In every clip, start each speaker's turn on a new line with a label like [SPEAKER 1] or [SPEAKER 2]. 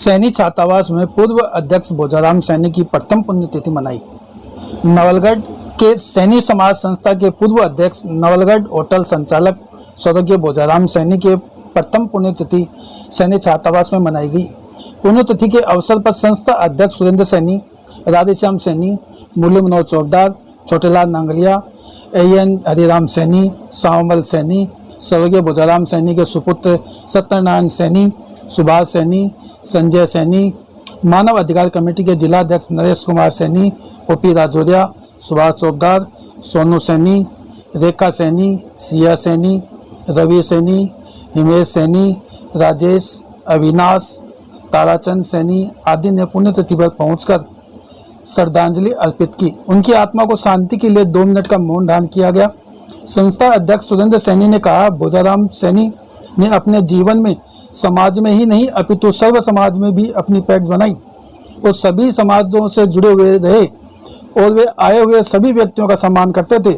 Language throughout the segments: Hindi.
[SPEAKER 1] सैनी छात्रावास में पूर्व अध्यक्ष भोजाराम सैनी की प्रथम पुण्यतिथि मनाई। नवलगढ़ के सैनी समाज संस्था के पूर्व अध्यक्ष नवलगढ़ होटल संचालक स्वर्गीय भोजाराम सैनी के प्रथम पुण्यतिथि सैनी छात्रावास में मनाई गई। पुण्यतिथि के अवसर पर संस्था अध्यक्ष सुरेंद्र सैनी, राधेश्याम सैनी, मुरली मनोहर चौबदार, छोटेलाल नांगलिया, एन हरिराम सैनी, सावमल सैनी, स्वर्गीय भोजाराम सैनी के सुपुत्र सत्यनारायण सैनी, सुभाष सैनी, संजय सैनी, मानव अधिकार कमेटी के जिला अध्यक्ष नरेश कुमार सैनी, ओपी राजौरिया, सुभाष चौबदार, सोनू सैनी, रेखा सैनी, सिया सैनी, रवि सैनी, हिमेश सैनी, राजेश, अविनाश, ताराचंद सैनी आदि ने पुण्यतिथि पर पहुंचकर श्रद्धांजलि अर्पित की। उनकी आत्मा को शांति के लिए 2 मिनट का मौन धारण किया गया। संस्था अध्यक्ष सुरेंद्र सैनी ने कहा, भोजाराम सैनी ने अपने जीवन में समाज में ही नहीं अपितु सर्व समाज में भी अपनी पैठ बनाई। वो सभी समाजों से जुड़े हुए रहे और वे आए हुए सभी व्यक्तियों का सम्मान करते थे।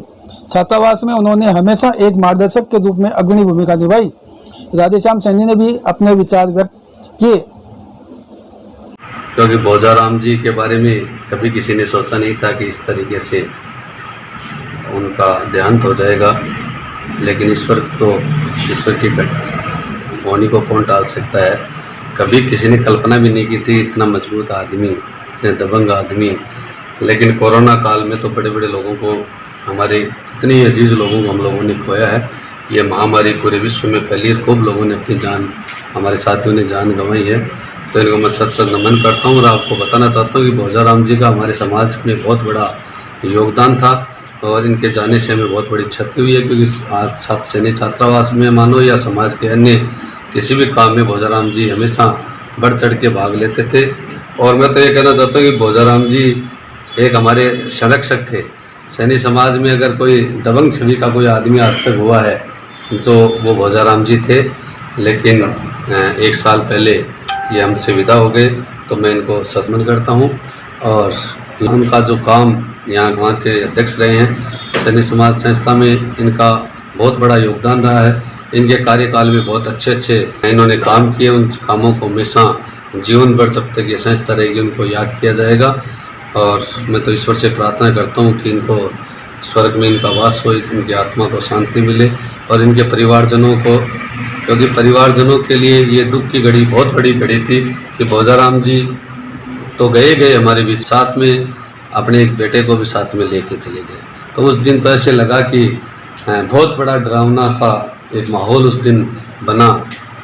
[SPEAKER 1] छात्रावास में उन्होंने हमेशा एक मार्गदर्शक के रूप में अग्रणी भूमिका निभाई। राधेश्याम सैनी ने भी अपने विचार व्यक्त किए।
[SPEAKER 2] क्योंकि भोजाराम जी के बारे में कभी किसी ने सोचा नहीं था कि इस तरीके से उनका देहांत हो जाएगा, लेकिन ईश्वर की होनी को कौन टाल सकता है। कभी किसी ने कल्पना भी नहीं की थी इतना मजबूत आदमी, इतने दबंग आदमी। लेकिन कोरोना काल में तो बड़े बड़े लोगों को, हमारे कितने अजीज लोगों को हम लोगों ने खोया है। ये महामारी पूरे विश्व में फैली है, खूब लोगों ने अपनी जान, हमारे साथियों ने जान गंवाई है। तो इनको मैं सच नमन करता हूँ और आपको बताना चाहता हूँ कि भोजाराम जी का हमारे समाज में बहुत बड़ा योगदान था और इनके जाने से हमें बहुत बड़ी क्षति हुई है। क्योंकि सैनी छात्रावास में मानो या समाज के अन्य किसी भी काम में भोजाराम जी हमेशा बढ़ चढ़ के भाग लेते थे। और मैं तो ये कहना चाहता हूँ कि भोजाराम जी एक हमारे संरक्षक थे। सैनी समाज में अगर कोई दबंग छवि का कोई आदमी आज तक हुआ है तो वो भोजाराम जी थे। लेकिन 1 साल पहले ये हमसे विदा हो गए, तो मैं इनको सम्मान करता हूँ। और उनका जो काम, यहाँ गाँव के अध्यक्ष रहे हैं सैनी समाज संस्था में, इनका बहुत बड़ा योगदान रहा है। इनके कार्यकाल में बहुत अच्छे इन्होंने काम किए। उन कामों को हमेशा जीवन भर जब तक ये संस्था रहेगी उनको याद किया जाएगा। और मैं तो ईश्वर से प्रार्थना करता हूँ कि इनको स्वर्ग में इनका वास हो, इनकी आत्मा को शांति मिले और इनके परिवारजनों को, क्योंकि परिवारजनों के लिए ये दुख की घड़ी बहुत बड़ी घड़ी थी कि भोजाराम जी तो गए हमारे बीच, साथ में अपने एक बेटे को भी साथ में लेके चले गए। तो उस दिन तो ऐसे लगा कि बहुत बड़ा डरावना सा एक माहौल उस दिन बना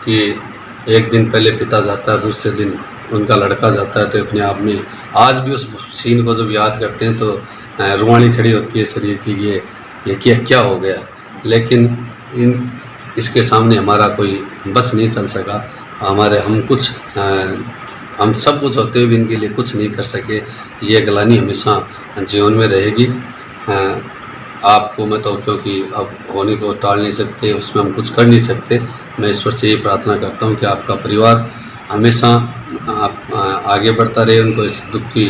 [SPEAKER 2] कि एक दिन पहले पिता जाता है, दूसरे दिन उनका लड़का जाता है। तो अपने आप में आज भी उस सीन को जब याद करते हैं तो रुवानी खड़ी होती है शरीर की, ये क्या हो गया। लेकिन इसके सामने हमारा कोई बस नहीं चल सका। हम सब कुछ होते हुए भी इनके लिए कुछ नहीं कर सके। ये ग्लानि हमेशा जीवन में रहेगी। आपको मैं तो, क्योंकि अब होने को टाल नहीं सकते, उसमें हम कुछ कर नहीं सकते। मैं ईश्वर से ये प्रार्थना करता हूँ कि आपका परिवार हमेशा आगे बढ़ता रहे, उनको इस दुख की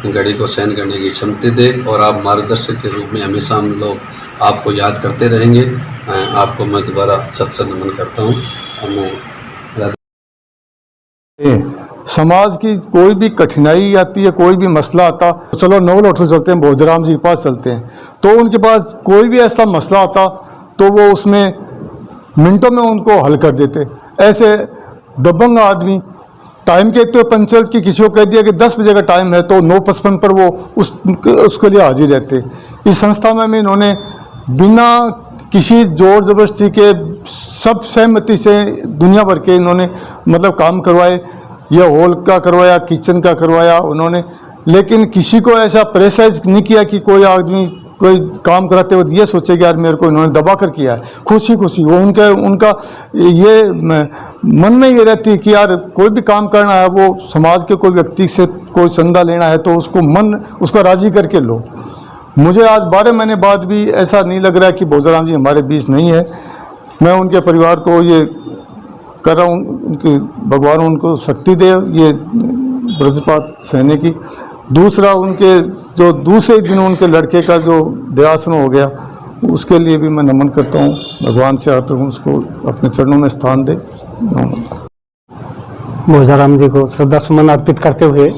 [SPEAKER 2] घड़ी को सहन करने की क्षमता दे और आप मार्गदर्शक के रूप में हमेशा हम लोग आपको याद करते रहेंगे। आपको मैं दोबारा सच नमन करता हूँ।
[SPEAKER 3] समाज की कोई भी कठिनाई आती है, कोई भी मसला आता, तो चलो नवल होटल चलते हैं, भोजाराम जी के पास चलते हैं। तो उनके पास कोई भी ऐसा मसला आता तो वो उसमें मिनटों में उनको हल कर देते। ऐसे दबंग आदमी, टाइम कहते हो पंचल की, किसी को कह दिया कि 10 बजे का टाइम है तो 9:55 पर वो उसके लिए हाजिर रहते। इस संस्था में इन्होंने बिना किसी जोर जबरदस्ती के, सब सहमति से दुनिया भर के इन्होंने मतलब काम करवाए। यह हॉल का करवाया, किचन का करवाया उन्होंने, लेकिन किसी को ऐसा प्रेशराइज नहीं किया कि कोई आदमी कोई काम कराते वक्त ये सोचे कि यार मेरे को इन्होंने दबा कर किया है। खुशी वो उनका ये मन में ये रहती है कि यार कोई भी काम करना है, वो समाज के कोई व्यक्ति से कोई चंदा लेना है तो उसको राजी करके लो। मुझे आज 12 महीने बाद भी ऐसा नहीं लग रहा है कि भोजाराम जी हमारे बीच नहीं है। मैं उनके परिवार को ये कर रहा हूँ, उनकी भगवान उनको शक्ति दे ये ब्रजपात सहने की। दूसरा, उनके जो दूसरे दिन उनके लड़के का जो देहासन हो गया, उसके लिए भी मैं नमन करता हूँ। भगवान से आता हूँ उसको अपने चरणों में स्थान दे।
[SPEAKER 4] भोजाराम जी को श्रद्धा सुमन अर्पित करते हुए,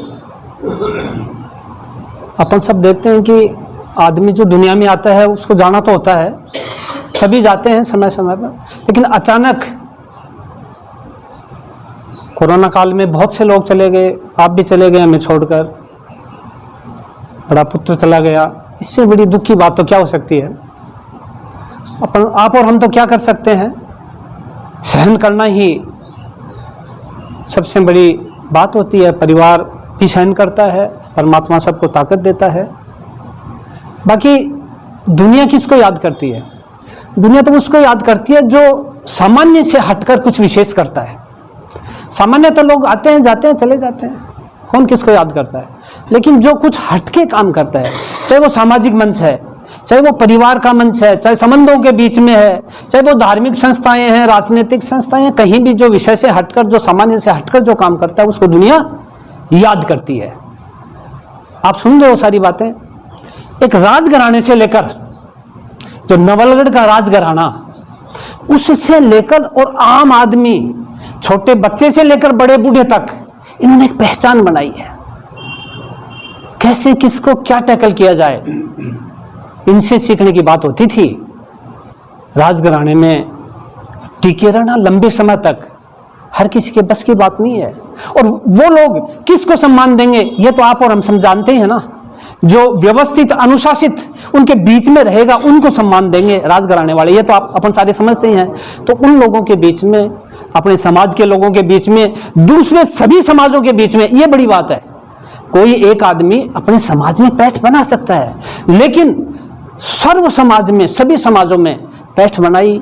[SPEAKER 4] अपन सब देखते हैं कि आदमी जो दुनिया में आता है उसको जाना तो होता है, सभी जाते हैं समय समय पर, लेकिन अचानक कोरोना काल में बहुत से लोग चले गए, आप भी चले गए हमें छोड़कर, बड़ा पुत्र चला गया। इससे बड़ी दुख की बात तो क्या हो सकती है। अपन आप और हम तो क्या कर सकते हैं, सहन करना ही सबसे बड़ी बात होती है। परिवार भी सहन करता है, परमात्मा सबको ताकत देता है। बाकी दुनिया किसको याद करती है? दुनिया तो उसको याद करती है जो सामान्य से हटकर कुछ विशेष करता है। सामान्य तो लोग आते हैं जाते हैं चले जाते हैं, कौन किसको याद करता है। लेकिन जो कुछ हटके काम करता है, चाहे वो सामाजिक मंच है, चाहे वो परिवार का मंच है, चाहे संबंधों के बीच में है, चाहे वो धार्मिक संस्थाएं हैं, राजनीतिक संस्थाएं हैं, कहीं भी जो विषय से हटकर, जो सामान्य से हटकर जो काम करता है उसको दुनिया याद करती है। आप सुन रहे हो सारी बातें। एक राजघराने से लेकर, जो नवलगढ़ का राजघराना, उससे लेकर और आम आदमी, छोटे बच्चे से लेकर बड़े बूढ़े तक, इन्होंने एक पहचान बनाई है। कैसे किसको क्या टैकल किया जाए, इनसे सीखने की बात होती थी। राजघराने में टिके रहना लंबे समय तक हर किसी के बस की बात नहीं है। और वो लोग किसको सम्मान देंगे, ये तो आप और हम सब जानते हैं ना। जो व्यवस्थित अनुशासित उनके बीच में रहेगा उनको सम्मान देंगे राजघराने वाले, ये तो आप अपन सारे समझते ही हैं। तो उन लोगों के बीच में, अपने समाज के लोगों के बीच में, दूसरे सभी समाजों के बीच में, ये बड़ी बात है। कोई एक आदमी अपने समाज में पैठ बना सकता है, लेकिन सर्व समाज में, सभी समाजों में पैठ बनाई,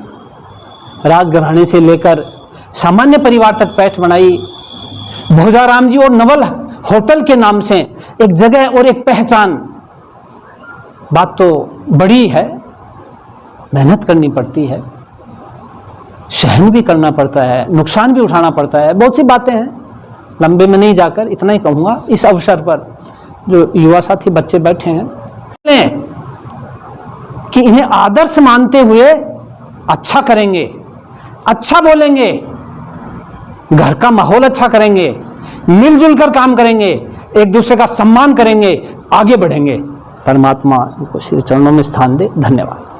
[SPEAKER 4] राजघराने से लेकर सामान्य परिवार तक पैठ बनाई। भोजाराम जी और नवल होटल के नाम से एक जगह और एक पहचान, बात तो बड़ी है। मेहनत करनी पड़ती है, सहन भी करना पड़ता है, नुकसान भी उठाना पड़ता है, बहुत सी बातें हैं। लंबे में नहीं जाकर इतना ही कहूँगा इस अवसर पर जो युवा साथी बच्चे बैठे हैं कि इन्हें आदर्श मानते हुए अच्छा करेंगे, अच्छा बोलेंगे, घर का माहौल अच्छा करेंगे, मिलजुल कर काम करेंगे, एक दूसरे का सम्मान करेंगे, आगे बढ़ेंगे। परमात्मा इनको श्री चरणों में स्थान दे। धन्यवाद।